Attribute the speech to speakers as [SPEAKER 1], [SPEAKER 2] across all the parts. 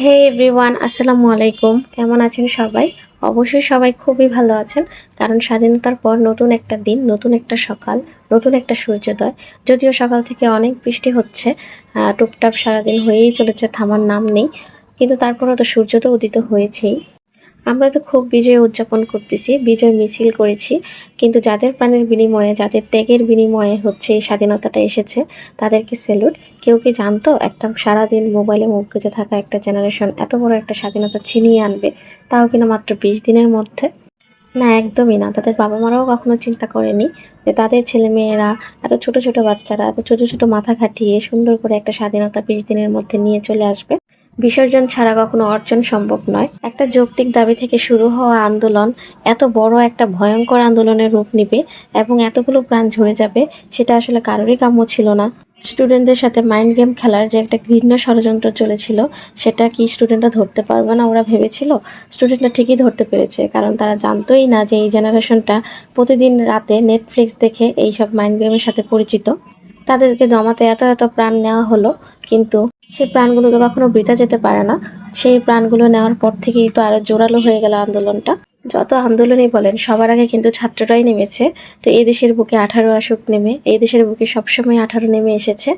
[SPEAKER 1] হে everyone, আসসালামু আলাইকুম। কেমন আছেন সবাই? অবশ্যই সবাই খুবই ভালো আছেন, কারণ স্বাধীনতার পর নতুন একটা দিন, নতুন একটা সকাল, নতুন একটা সূর্যোদয়। যদিও সকাল থেকে অনেক বৃষ্টি হচ্ছে, টুপটাপ সারাদিন হয়েই চলেছে, থামার নাম নেই, কিন্তু তারপরেও তো সূর্য তো উদিত হয়েছেই। আমরা তো খুব বিজয় উদযাপন করতেছি, বিজয় মিছিল করেছি, কিন্তু যাদের প্রাণের বিনিময়ে, যাদের ত্যাগের বিনিময়ে হচ্ছে এই স্বাধীনতাটা এসেছে, তাদেরকে স্যালুট। কেউ কি জানতো একটা সারাদিন মোবাইলে মুখ গুঁজে থাকা একটা জেনারেশন এত বড় একটা স্বাধীনতা ছিনিয়ে আনবে, তাও কিনা মাত্র 20 দিনের মধ্যে? না, একদমই না। তাদের বাবা মারাও কখনো চিন্তা করেনি যে তাদের ছেলে মেয়েরা, এত ছোট ছোট বাচ্চারা এত ছোট ছোট মাথা খাটিয়ে সুন্দর করে একটা স্বাধীনতা 20 দিনের মধ্যে নিয়ে চলে আসবে। বিসর্জন ছাড়া কখনো অর্জন সম্ভব নয়। একটা যৌক্তিক দাবি থেকে শুরু হওয়া আন্দোলন এত বড় একটা ভয়ঙ্কর আন্দোলনের রূপ নিবে এবং এতগুলো প্রাণ ঝরে যাবে, সেটা আসলে কারোরই কাম্য ছিল না। স্টুডেন্টদের সাথে মাইন্ড গেম খেলার যে একটা ঘৃণ্য ষড়যন্ত্র চলেছিল, সেটা কি স্টুডেন্টরা ধরতে পারবে না ওরা ভেবেছিল? স্টুডেন্টরা ঠিকই ধরতে পেরেছে, কারণ তারা জানতোই না যে এই জেনারেশনটা প্রতিদিন রাতে নেটফ্লিক্স দেখে এইসব মাইন্ড গেমের সাথে পরিচিত। তাদেরকে জমাতে এত এত প্রাণ নেওয়া হলো, কিন্তু সেই প্রাণগুলো তো কখনো বৃথা যেতে পারে না। সেই প্রাণগুলো নেওয়ার পর থেকেই তো আরো জোরালো হয়ে গেল আন্দোলনটা। যত আন্দোলনই বলেন, সবার আগে কিন্তু ছাত্ররাই নেমেছে। তো এই দেশের বুকে 18 আসুক নেমে, এই দেশের বুকে সবসময় 18 নেমে এসেছে।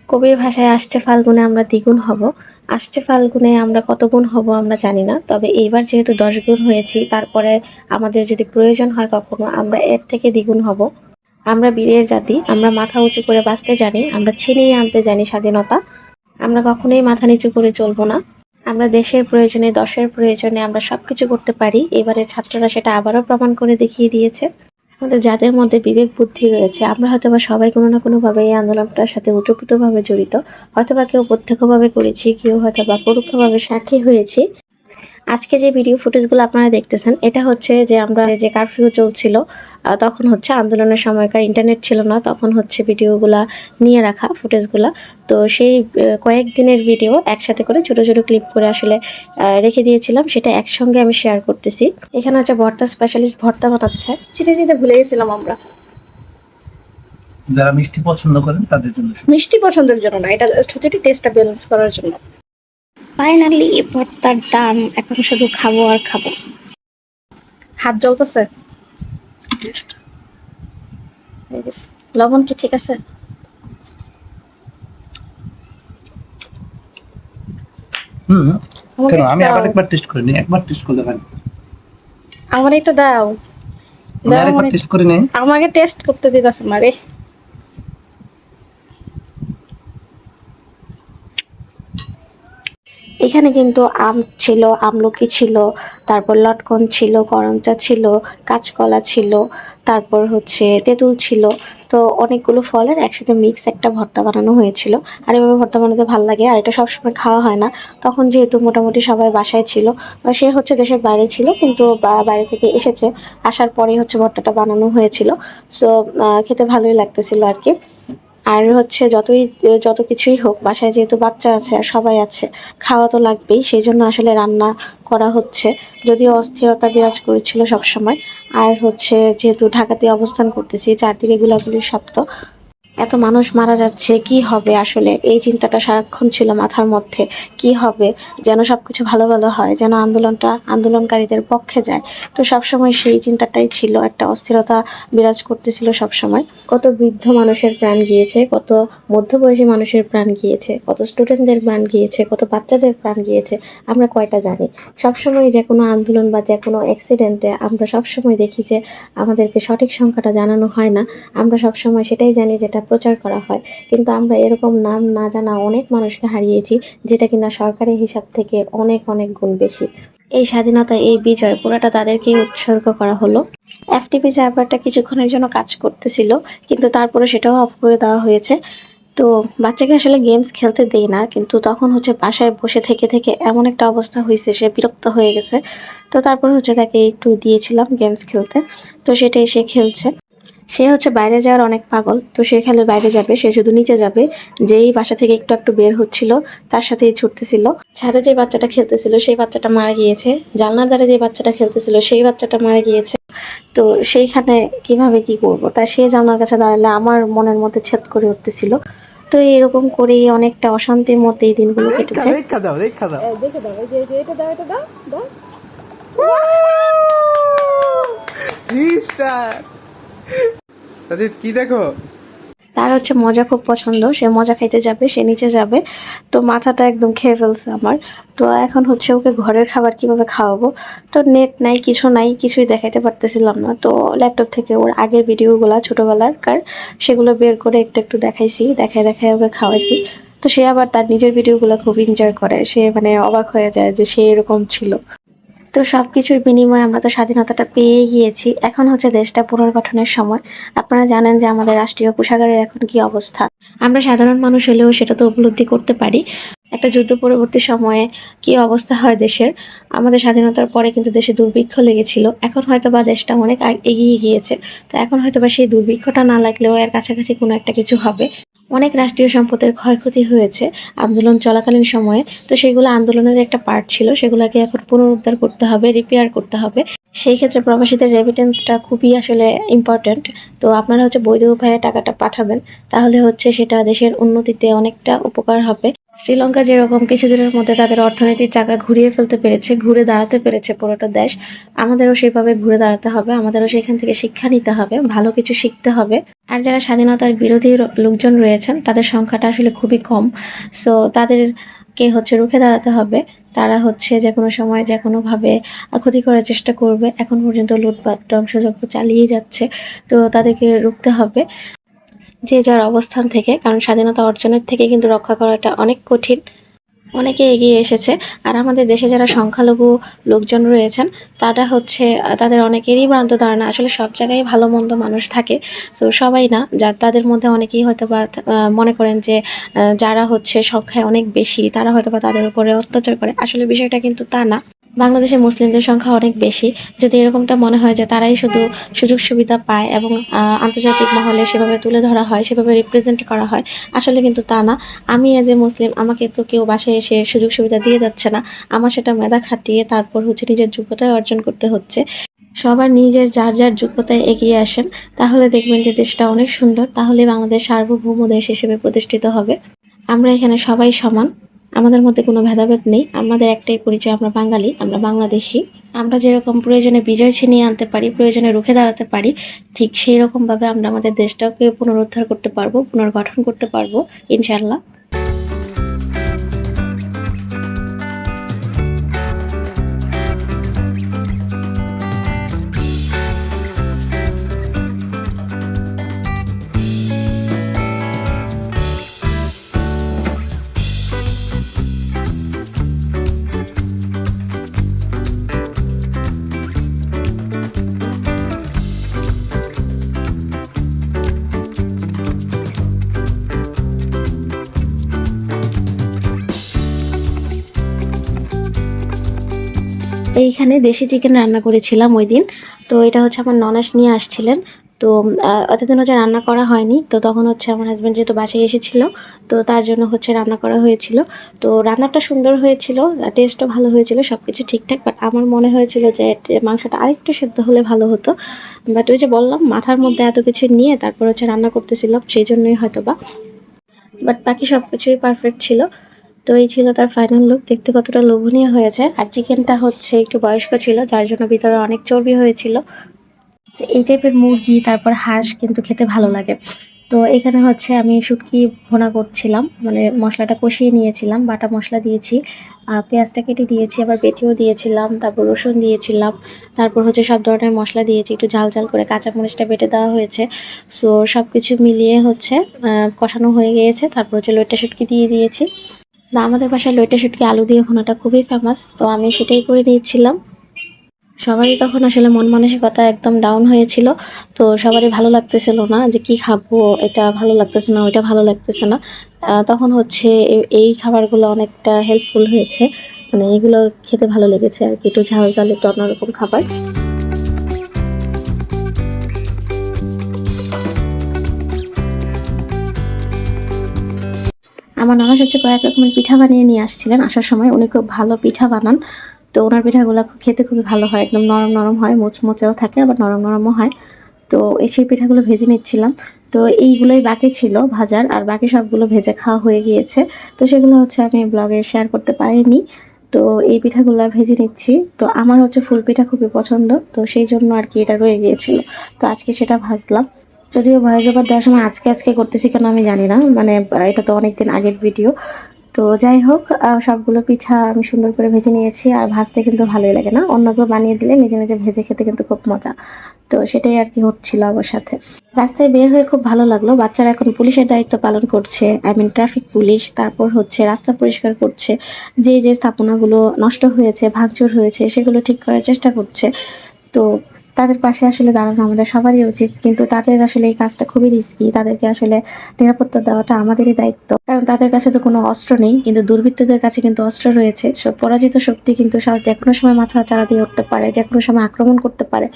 [SPEAKER 1] কবির ভাষায় আসছে ফাল্গুনে আমরা দ্বিগুণ হব। আসছে ফাল্গুনে আমরা কত গুণ হব আমরা জানি না, তবে এইবার যেহেতু 10 গুণ হয়েছি, তারপরে আমাদের যদি প্রয়োজন হয় কখনো, আমরা এর থেকে দ্বিগুণ হব। আমরা বীরের জাতি, আমরা মাথা উঁচু করে বাঁচতে জানি, আমরা ছিনিয়ে আনতে জানি স্বাধীনতা। আমরা কখনোই মাথা নিচু করে চলবো না। আমরা দেশের প্রয়োজনে, দশের প্রয়োজনে আমরা সবকিছু করতে পারি। এবারে ছাত্ররা সেটা আবারও প্রমাণ করে দেখিয়ে দিয়েছে। আমাদের যাদের মধ্যে বিবেক বুদ্ধি রয়েছে, আমরা হয়তোবা সবাই কোনো না কোনোভাবে এই আন্দোলনটার সাথে ওতপ্রোতভাবে জড়িত। হয়তোবা কেউ প্রত্যক্ষভাবে করেছি, কেউ হয়তোবা পরোক্ষভাবে সাক্ষী হয়েছি। আজকে যে ভিডিও ফুটেজগুলো আপনারা দেখতেছেন, এটা হচ্ছে যে আমরা যে কারফিউ চলছিল, তখন হচ্ছে আন্দোলনের সময়কার ইন্টারনেট ছিল না, তখন হচ্ছে ভিডিওগুলা নিয়ে রাখা ফুটেজগুলা। তো সেই কয়েকদিনের ভিডিও একসাথে করে ছোট ছোট ক্লিপ করে আসলে রেখে দিয়েছিলাম, সেটা একসঙ্গে আমি শেয়ার করতেছি। এখানে হচ্ছে ভর্তা স্পেশালিস্ট ভর্তা বানাচ্ছে। চিনি দিতে ভুলে গেছিলাম আমরা।
[SPEAKER 2] যারা মিষ্টি পছন্দ করেন তাদের জন্য।
[SPEAKER 1] মিষ্টি পছন্দের জন্য না, এটা হচ্ছে টেস্টটা ব্যালেন্স করার জন্য। ফাইনালি ভর্তার দাম, এখন শুধু খাবো আর খাবো। হাত জ্বলতেছে। লবণ কি ঠিক আছে?
[SPEAKER 2] কেন আমি আবার একবার টেস্ট করে নিই, একবার টেস্ট করলে হয়।
[SPEAKER 1] আমার একটা দাও।
[SPEAKER 2] আরেকবার টেস্ট করে নেই।
[SPEAKER 1] আমাকে টেস্ট করতে দিতেছে মারে। এখানে কিন্তু আম ছিল, আমলকি ছিল, তারপর লটকন ছিল, করমচা ছিল, কাঁচকলা ছিল, তারপর হচ্ছে তেঁতুল ছিল। তো অনেকগুলো ফলের একসাথে মিক্স একটা ভর্তা বানানো হয়েছিল। আর এভাবে ভর্তা বানাতে ভালো লাগে, আর এটা সবসময় খাওয়া হয় না। তখন যেহেতু মোটামুটি সবাই বাসায় ছিল, সে হচ্ছে দেশের বাইরে ছিল, কিন্তু বাইরে থেকে এসেছে, আসার পরেই হচ্ছে ভর্তাটা বানানো হয়েছিল। সো খেতে ভালোই লাগতেছিল আর কি। আর হচ্ছে যত কিছুই হোক, বাসায় যেহেতু বাচ্চা আছে আর সবাই আছে, খাওয়া তো লাগবেই, সেই জন্য আসলে রান্না করা হচ্ছে। যদিও অস্থিরতা বিরাজ করেছিল সবসময়। আর হচ্ছে যেহেতু ঢাকাতে অবস্থান করতেছি, চারদিকে গুলাগুলির শব্দ, এত মানুষ মারা যাচ্ছে, কি হবে আসলে, এই চিন্তাটা সারাক্ষণ ছিল মাথার মধ্যে। কি হবে, যেন সবকিছু ভালো ভালো হয়, যেন আন্দোলনটা আন্দোলনকারীদের পক্ষে যায়। তো সবসময় সেই চিন্তাটাই ছিল, একটা অস্থিরতা বিরাজ করতেছিল সবসময়। কত বৃদ্ধ মানুষের প্রাণ গিয়েছে, কত মধ্যবয়সী মানুষের প্রাণ গিয়েছে, কত স্টুডেন্টদের প্রাণ গিয়েছে, কত বাচ্চাদের প্রাণ গিয়েছে, আমরা কয়টা জানি? সবসময় যে কোনো আন্দোলন বা যে কোনো অ্যাক্সিডেন্টে আমরা সবসময় দেখি যে আমাদেরকে সঠিক সংখ্যাটা জানানো হয় না। আমরা সবসময় সেটাই জানি যেটা প্রচার করা হয়, কিন্তু আমরা এরকম নাম না জানা অনেক মানুষকে হারিয়েছি, যেটা কিনা সরকারি হিসাব থেকে অনেক অনেক গুণ বেশি। এই স্বাধীনতা, এই বিজয় পুরোটা তাদেরকেই উৎসর্গ করা হলো। এফটিপি সার্ভারটা কিছুক্ষণের জন্য কাজ করতেছিল, কিন্তু তারপরে সেটাও অফ করে দেওয়া হয়েছে। তো বাচ্চাকে আসলে গেমস খেলতে দেই না, কিন্তু তখন হচ্ছে বাসায় বসে থেকে থেকে এমন একটা অবস্থা হয়েছে, সে বিরক্ত হয়ে গেছে। তো তারপর হচ্ছে তাকে একটু দিয়েছিলাম গেমস খেলতে, তো সেটাই সে খেলছে। সে হচ্ছে বাইরে যাওয়ার অনেক পাগল, তো সে খেলে বাইরে যাবে, সে শুধু নিচে যাবে। যেই বাসা থেকে একটু একটু বের হচ্ছিল, তার সাথেই ছুটতেছিল। ছাদে যে বাচ্চাটা খেলতেছিল সেই বাচ্চাটা মারা গিয়েছে, জানলার ধারে যে বাচ্চাটা খেলতেছিল সেই বাচ্চাটা মারা গিয়েছে। তো সেইখানে কিভাবে কি করব, তাই সে জানলার কাছে দাঁড়ালে আমার মনের মধ্যে ছেদ করে উঠতেছিল। তো এরকম করে অনেকটা অশান্তির মধ্যে এই দিনগুলো কেটেছে।
[SPEAKER 3] দেখে দাও এই যে এটা দাও দাও 3 স্টার। সাজিদ কি দেখো?
[SPEAKER 1] তার হচ্ছে মজা খুব পছন্দ, সে মজা খাইতে যাবে, সে নিচে যাবে। তো মাথাটা একদম খেয়ে ফেলছে আমার। তো এখন হচ্ছে ওকে ঘরের খাবার কিভাবে খাওয়াবো, তো নেট নাই, কিছু নাই, কিছুই দেখাইতে পারতেছিলাম না। তো ল্যাপটপ থেকে ওর আগের ভিডিওগুলো ছোটোবেলাকার সেগুলো বের করে একটু একটু দেখাইছি, দেখায় ওকে খাওয়াইছি। তো সে আবার তার নিজের ভিডিওগুলো খুব এনজয় করে, সে মানে অবাক হয়ে যায় যে সে এরকম ছিল। তো সবকিছুর বিনিময়ে আমরা তো স্বাধীনতাটা পেয়ে গিয়েছি, এখন হচ্ছে দেশটা পুনর্গঠনের সময়। আপনারা জানেন যে আমাদের রাষ্ট্রীয় কোষাগারের এখন কি অবস্থা। আমরা সাধারণ মানুষ হলেও সেটা তো উপলব্ধি করতে পারি একটা যুদ্ধ পরবর্তী সময়ে কি অবস্থা হয় দেশের। আমাদের স্বাধীনতার পরে কিন্তু দেশে দুর্ভিক্ষ লেগেছিল, এখন হয়তো বা দেশটা অনেক এগিয়ে গিয়েছে। তো এখন হয়তো বা সেই দুর্ভিক্ষটা না লাগলেও এর কাছাকাছি কোনো একটা কিছু হবে। অনেক রাষ্ট্রীয় সম্পদের ক্ষয়ক্ষতি হয়েছে আন্দোলন চলাকালীন সময়ে। তো সেগুলো আন্দোলনের একটা পার্ট ছিল, সেগুলোকে এখন পুনরুদ্ধার করতে হবে, রিপেয়ার করতে হবে। সেই ক্ষেত্রে প্রবাসীদের রেমিটেন্সটা খুবই আসলে ইম্পর্ট্যান্ট। তো আপনারা হচ্ছে বৈধ উপায়ে টাকাটা পাঠাবেন, তাহলে হচ্ছে সেটা দেশের উন্নতিতে অনেকটা উপকার হবে। শ্রীলঙ্কা যেরকম কিছুদিনের মধ্যে তাদের অর্থনৈতিক চাকা ঘুরিয়ে ফেলতে পেরেছে, ঘুরে দাঁড়াতে পেরেছে পুরোটা দেশ, আমাদেরও সেভাবে ঘুরে দাঁড়াতে হবে। আমাদেরও সেখান থেকে শিক্ষা নিতে হবে, ভালো কিছু শিখতে হবে। আর যারা স্বাধীনতার বিরোধী লোকজন রয়েছেন তাদের সংখ্যাটা আসলে খুবই কম। সো তাদেরকে হচ্ছে রুখে দাঁড়াতে হবে। তারা হচ্ছে যে কোনো সময় যে কোনোভাবে ক্ষতি করার চেষ্টা করবে। এখন পর্যন্ত লুটপাট ধ্বংসযজ্ঞ চালিয়ে যাচ্ছে, তো তাদেরকে রুখতে হবে যে যার অবস্থান থেকে। কারণ স্বাধীনতা অর্জনের থেকে কিন্তু রক্ষা করাটা অনেক কঠিন। অনেকে এগিয়ে এসেছে, আর আমাদের দেশে যারা সংখ্যালঘু লোকজন রয়েছেন তারা হচ্ছে তাদের অনেকেরই ভ্রান্ত ধারণা আসলে সব জায়গায় ভালো মন্দ মানুষ থাকে। তো সবাই না, যা তাদের মধ্যে অনেকেই হয়তো বা মনে করেন যে যারা হচ্ছে সংখ্যায় অনেক বেশি তারা হয়তো বা তাদের উপরে অত্যাচার করে। আসলে বিষয়টা কিন্তু তা না। বাংলাদেশে মুসলিমদের সংখ্যা অনেক বেশি। যদি এরকমটা মনে হয় যে তারাই শুধু সুযোগ সুবিধা পায় এবং আন্তর্জাতিক মহলে সেভাবে তুলে ধরা হয়, সেভাবে রিপ্রেজেন্ট করা হয়, আসলে কিন্তু তা না। আমি এজ এ মুসলিম, আমাকে তো কেউ বাসায় এসে সুযোগ সুবিধা দিয়ে যাচ্ছে না। আমার সেটা মেধা খাটিয়ে তারপর হচ্ছে নিজের যোগ্যতায় অর্জন করতে হচ্ছে। সবার নিজের যার যার যোগ্যতায় এগিয়ে আসেন, তাহলে দেখবেন যে দেশটা অনেক সুন্দর। তাহলে বাংলাদেশ সার্বভৌম দেশ হিসেবে প্রতিষ্ঠিত হবে। আমরা এখানে সবাই সমান, আমাদের মধ্যে কোনো ভেদাভেদ নেই। আমাদের একটাই পরিচয়, আমরা বাঙালি, আমরা বাংলাদেশি। আমরা যেরকম প্রয়োজনে বিজয় ছিনিয়ে আনতে পারি, প্রয়োজনে রুখে দাঁড়াতে পারি, ঠিক সেই রকমভাবে আমরা আমাদের দেশটাকে পুনরুদ্ধার করতে পারবো, পুনর্গঠন করতে পারবো ইনশাল্লাহ। এইখানে দেশি চিকেন রান্না করেছিলাম ওই দিন। তো এটা হচ্ছে আমার ননাস নিয়ে আসছিলেন। তো অতদিন হচ্ছে রান্না করা হয়নি, তো তখন হচ্ছে আমার হাজব্যান্ড যেহেতু বাসায় এসেছিল, তো তার জন্য হচ্ছে রান্না করা হয়েছিল। তো রান্নাটা সুন্দর হয়েছিল, টেস্টও ভালো হয়েছিল, সব কিছু ঠিকঠাক। বাট আমার মনে হয়েছিল যে মাংসটা আরেকটু সেদ্ধ হলে ভালো হতো। বাট ওই যে বললাম, মাথার মধ্যে এত কিছু নিয়ে তারপর হচ্ছে রান্না করতেছিলাম, সেই জন্যই হয়তো বা। বাট বাকি সব কিছুই পারফেক্ট ছিল। তো এই ছিল তার ফাইনাল লুক, দেখতে কতটা লোভনীয় হয়েছে। আর চিকেনটা হচ্ছে একটু বয়স্ক ছিল, যার জন্য ভিতরে অনেক চর্বি হয়েছিল। এই টাইপের মুরগি তারপর হাঁস কিন্তু খেতে ভালো লাগে। তো এখানে হচ্ছে আমি শুটকি ভুনা করছিলাম, মানে মশলাটা কষিয়ে নিয়েছিলাম, বাটা মশলা দিয়েছি, পেঁয়াজটা কেটে দিয়েছি, আবার বেটেও দিয়েছিলাম, তারপর রসুন দিয়েছিলাম, তারপর হচ্ছে সব ধরনের মশলা দিয়েছি, একটু ঝাল ঝাল করে কাঁচামরিচটা বেটে দেওয়া হয়েছে। সো সব কিছু মিলিয়ে হচ্ছে কষানো হয়ে গিয়েছে। তারপর হচ্ছে লইট্টা শুটকি দিয়ে দিয়েছি। না, আমাদের বাসায় লইট্টা শুটকি আলু দিয়ে ভুনাটা খুবই ফেমাস, তো আমি সেটাই করে নিয়েছিলাম। সবারই তখন আসলে মন মানসিকতা একদম ডাউন হয়েছিল। তো সবারই ভালো লাগতেছিল না, যে কি খাবো, এটা ভালো লাগতেছে না, ওইটা ভালো লাগতেছে না। তখন হচ্ছে এই খাবারগুলো অনেকটা হেল্পফুল হয়েছে, মানে এগুলো খেতে ভালো লেগেছে আর কি, একটু ঝাল ঝাল, একটু অন্যরকম খাবার। আমার নানা হচ্ছে কয়েক রকমের পিঠা বানিয়ে নিয়ে আসছিলেন আসার সময়, উনি খুব ভালো পিঠা বানান। তো ওনার পিঠাগুলো খেতে খুবই ভালো হয়, একদম নরম নরম হয়, মুচমুচেও থাকে, আবার নরম নরমও হয়। তো সেই পিঠাগুলো ভেজে নিচ্ছিলাম। তো এইগুলোই বাকি ছিল ভাজার, আর বাকি সবগুলো ভেজে খাওয়া হয়ে গিয়েছে। তো সেগুলো হচ্ছে আমি ব্লগে শেয়ার করতে পারিনি। তো এই পিঠাগুলো ভেজে নিচ্ছি। তো আমার হচ্ছে ফুল পিঠা খুবই পছন্দ, তো সেই জন্য আর কি এটা রয়ে গিয়েছিল। তো আজকে সেটা ভাজলাম। যদিও ভয়েস ওভার দেওয়ার সময় আজকে করতেছি কেন আমি জানি না, মানে এটা তো অনেকদিন আগের ভিডিও। তো যাই হোক, সবগুলো পিঠা আমি সুন্দর করে ভেজে নিয়েছি। আর ভাজতে কিন্তু ভালোই লাগে না, অন্য কেউ বানিয়ে দিলে নিজে নিজে ভেজে খেতে কিন্তু খুব মজা। তো সেটাই আর কি হচ্ছিল আমার সাথে। রাস্তায় বের হয়ে খুব ভালো লাগলো। বাচ্চারা এখন পুলিশের দায়িত্ব পালন করছে, ট্রাফিক পুলিশ। তারপর হচ্ছে রাস্তা পরিষ্কার করছে, যে স্থাপনাগুলো নষ্ট হয়েছে, ভাঙচুর হয়েছে, সেগুলো ঠিক করার চেষ্টা করছে। তো তাদের পাশে আসলে দাঁড়ানো আমাদের সবারই উচিত, কিন্তু তাদের আসলে এই কাজটা খুবই রিস্কি। তাদেরকে আসলে নিরাপত্তা দেওয়াটা আমাদেরই দায়িত্ব, কারণ তাদের কাছে তো কোনো অস্ত্র নেই, কিন্তু দুর্বৃত্তদের কাছে কিন্তু অস্ত্র রয়েছে। সব পরাজিত শক্তি কিন্তু যে কোনো সময় মাথা চারা দিয়ে উঠতে পারে, যে কোনো সময় আক্রমণ করতে পারে।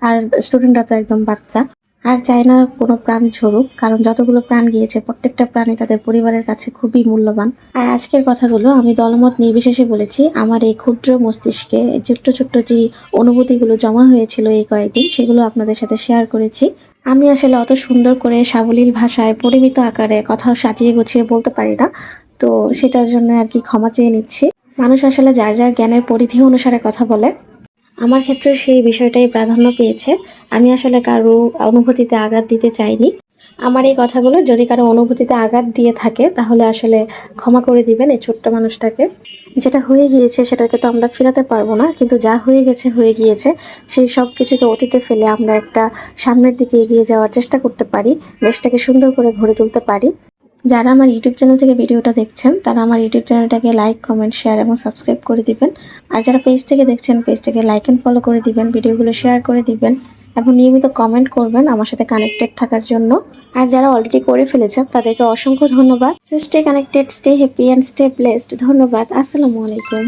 [SPEAKER 1] আর স্টুডেন্টরা তো একদম বাচ্চা, আর চায় না কোনো প্রাণ ঝরুক, কারণ যতগুলো প্রাণ গিয়েছে প্রত্যেকটা প্রাণী তাদের পরিবারের কাছে খুবই মূল্যবান। আর আজকের কথাগুলো আমি দলমত নির্বিশেষে বলেছি। আমার এই ক্ষুদ্র মস্তিষ্কে ছোট্ট ছোট্ট যে অনুভূতিগুলো জমা হয়েছিল এই কয়েকদিন, সেগুলো আপনাদের সাথে শেয়ার করেছি। আমি আসলে অত সুন্দর করে সাবলীল ভাষায় পরিমিত আকারে কথা সাজিয়ে গুছিয়ে বলতে পারি না, তো সেটার জন্য আর কি ক্ষমা চেয়ে নিচ্ছি। মানুষ আসলে যার যার জ্ঞানের পরিধি অনুসারে কথা বলে। আমার ক্ষেত্রে সেই বিষয়টাই প্রাধান্য পেয়েছে। আমি আসলে কারো অনুভূতিতে আঘাত দিতে চাইনি। আমার এই কথাগুলো যদি কারো অনুভূতিতে আঘাত দিয়ে থাকে, তাহলে আসলে ক্ষমা করে দিবেন এই ছোট্ট মানুষটাকে। যেটা হয়ে গিয়েছে সেটাকে তো আমরা ফেরাতে পারবো না, কিন্তু যা হয়ে গেছে হয়ে গিয়েছে। সেই সব কিছুকে অতীতে ফেলে আমরা একটা সামনের দিকে এগিয়ে যাওয়ার চেষ্টা করতে পারি, দেশটাকে সুন্দর করে গড়ে তুলতে পারি। যারা আমার ইউটিউব চ্যানেল থেকে ভিডিওটা দেখছেন, তারা আমার ইউটিউব চ্যানেলটাকে লাইক, কমেন্ট, শেয়ার এবং সাবস্ক্রাইব করে দিবেন। আর যারা পেজ থেকে দেখছেন, পেজটাকে লাইক অ্যান্ড ফলো করে দিবেন, ভিডিওগুলো শেয়ার করে দিবেন এবং নিয়মিত কমেন্ট করবেন আমার সাথে কানেক্টেড থাকার জন্য। আর যারা অলরেডি করে ফেলেছেন তাদেরকে অসংখ্য ধন্যবাদ। So stay connected, stay happy and stay blessed. ধন্যবাদ। আসসালামু আলাইকুম।